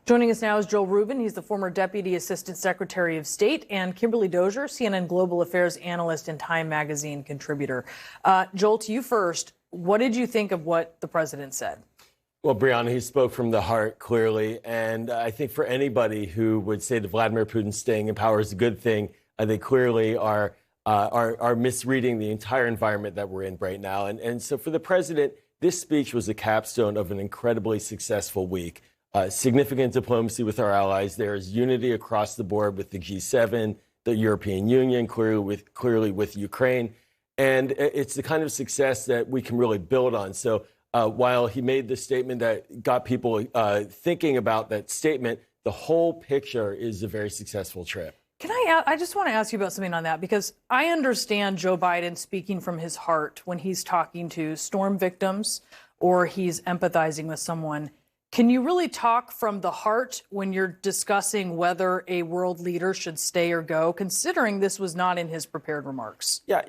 Joining us now is Joel Rubin. He's the former Deputy Assistant Secretary of State, and Kimberly Dozier, CNN Global Affairs analyst and Time Magazine contributor. Joel, to you first. What did you think of what the president said? Well, Brianna, he spoke from the heart clearly. And I think for anybody who would say that Vladimir Putin staying in power is a good thing, they clearly are misreading the entire environment that we're in right now. And so for the president, this speech was a capstone of an incredibly successful week. Significant diplomacy with our allies. There is unity across the board with the G7, the European Union, clearly with Ukraine. And it's the kind of success that we can really build on. So while he made the statement that got people thinking about that statement, the whole picture is a very successful trip. I just want to ask you about something on that, because I understand Joe Biden speaking from his heart when he's talking to storm victims or he's empathizing with someone. Can you really talk from the heart when you're discussing whether a world leader should stay or go, considering this was not in his prepared remarks? Yeah,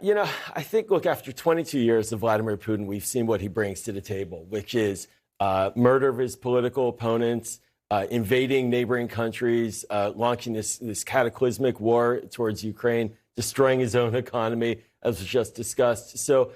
I think, look, after 22 years of Vladimir Putin, we've seen what he brings to the table, which is murder of his political opponents, invading neighboring countries, launching this cataclysmic war towards Ukraine, destroying his own economy, as was just discussed. So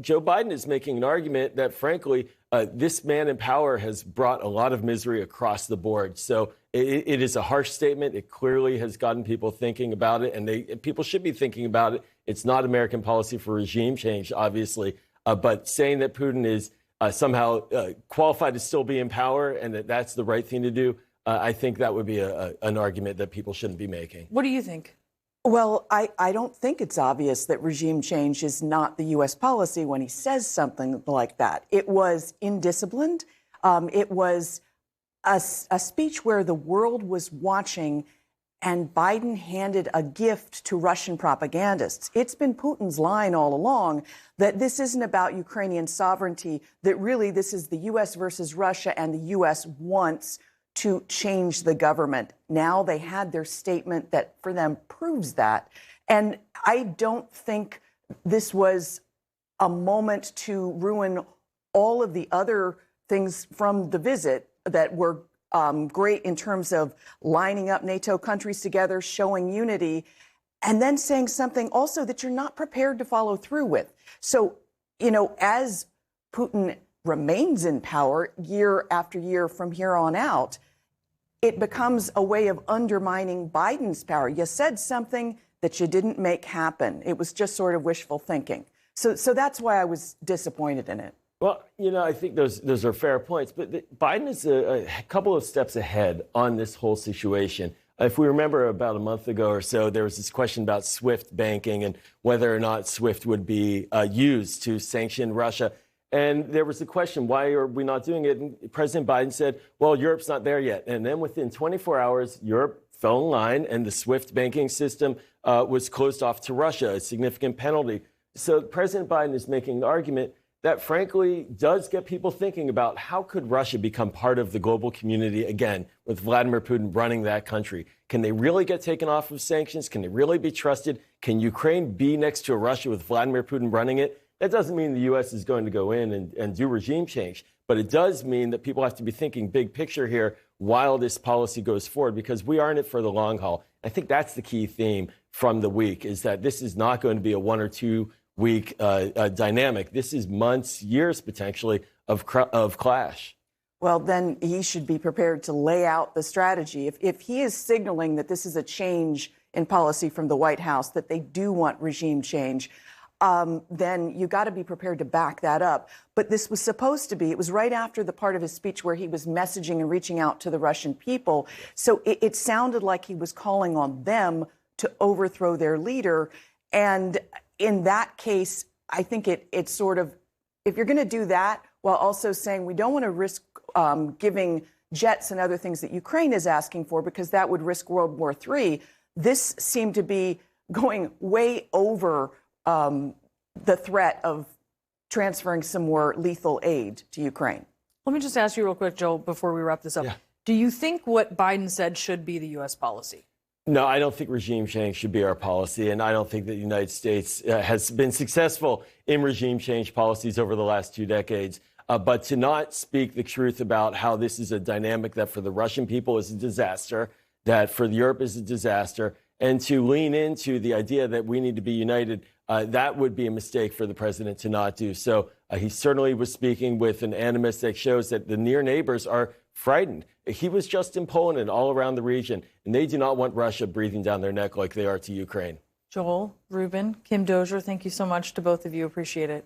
Joe Biden is making an argument that, frankly, this man in power has brought a lot of misery across the board. So it is a harsh statement. It clearly has gotten people thinking about it, and people should be thinking about it. It's not American policy for regime change, obviously, but saying that Putin is somehow qualified to still be in power and that that's the right thing to do, I think that would be an argument that people shouldn't be making. What do you think? Well, I don't think it's obvious that regime change is not the U.S. policy when he says something like that. It was indisciplined. It was a speech where the world was watching, and Biden handed a gift to Russian propagandists. It's been Putin's line all along that this isn't about Ukrainian sovereignty, that really this is the U.S. versus Russia, and the U.S. wants to change the government. Now they had their statement that for them proves that. And I don't think this was a moment to ruin all of the other things from the visit that were great in terms of lining up NATO countries together, showing unity, and then saying something also that you're not prepared to follow through with. So, as Putin remains in power year after year from here on out, it becomes a way of undermining Biden's power. You said something that you didn't make happen. It was just sort of wishful thinking. So that's why I was disappointed in it. Well, I think those are fair points. But Biden is a couple of steps ahead on this whole situation. If we remember about a month ago or so, there was this question about SWIFT banking and whether or not SWIFT would be used to sanction Russia. And there was a question, why are we not doing it? And President Biden said, well, Europe's not there yet. And then within 24 hours, Europe fell in line and the SWIFT banking system was closed off to Russia, a significant penalty. So President Biden is making an argument that, frankly, does get people thinking about how could Russia become part of the global community again with Vladimir Putin running that country? Can they really get taken off of sanctions? Can they really be trusted? Can Ukraine be next to Russia with Vladimir Putin running it? That doesn't mean the U.S. is going to go in and do regime change, but it does mean that people have to be thinking big picture here while this policy goes forward, because we are in it for the long haul. I think that's the key theme from the week, is that this is not going to be a 1 or 2 week dynamic. This is months, years potentially of clash. Well, then he should be prepared to lay out the strategy. If he is signaling that this is a change in policy from the White House, that they do want regime change, then you got to be prepared to back that up. But this was supposed to be, it was right after the part of his speech where he was messaging and reaching out to the Russian people. So it sounded like he was calling on them to overthrow their leader. And in that case, I think it's sort of, if you're going to do that while also saying we don't want to risk giving jets and other things that Ukraine is asking for, because that would risk World War III, this seemed to be going way over the threat of transferring some more lethal aid to Ukraine. Let me just ask you real quick, Joel, before we wrap this up. Yeah. Do you think what Biden said should be the U.S. policy? No, I don't think regime change should be our policy, and I don't think that the United States has been successful in regime change policies over the last 2 decades. but to not speak the truth about how this is a dynamic that for the Russian people is a disaster, that for Europe is a disaster, and to lean into the idea that we need to be united, that would be a mistake for the president to not do. So he certainly was speaking with an animus that shows that the near neighbors are frightened. He was just in Poland and all around the region, and they do not want Russia breathing down their neck like they are to Ukraine. Joel, Ruben, Kim Dozier, thank you so much to both of you. Appreciate it.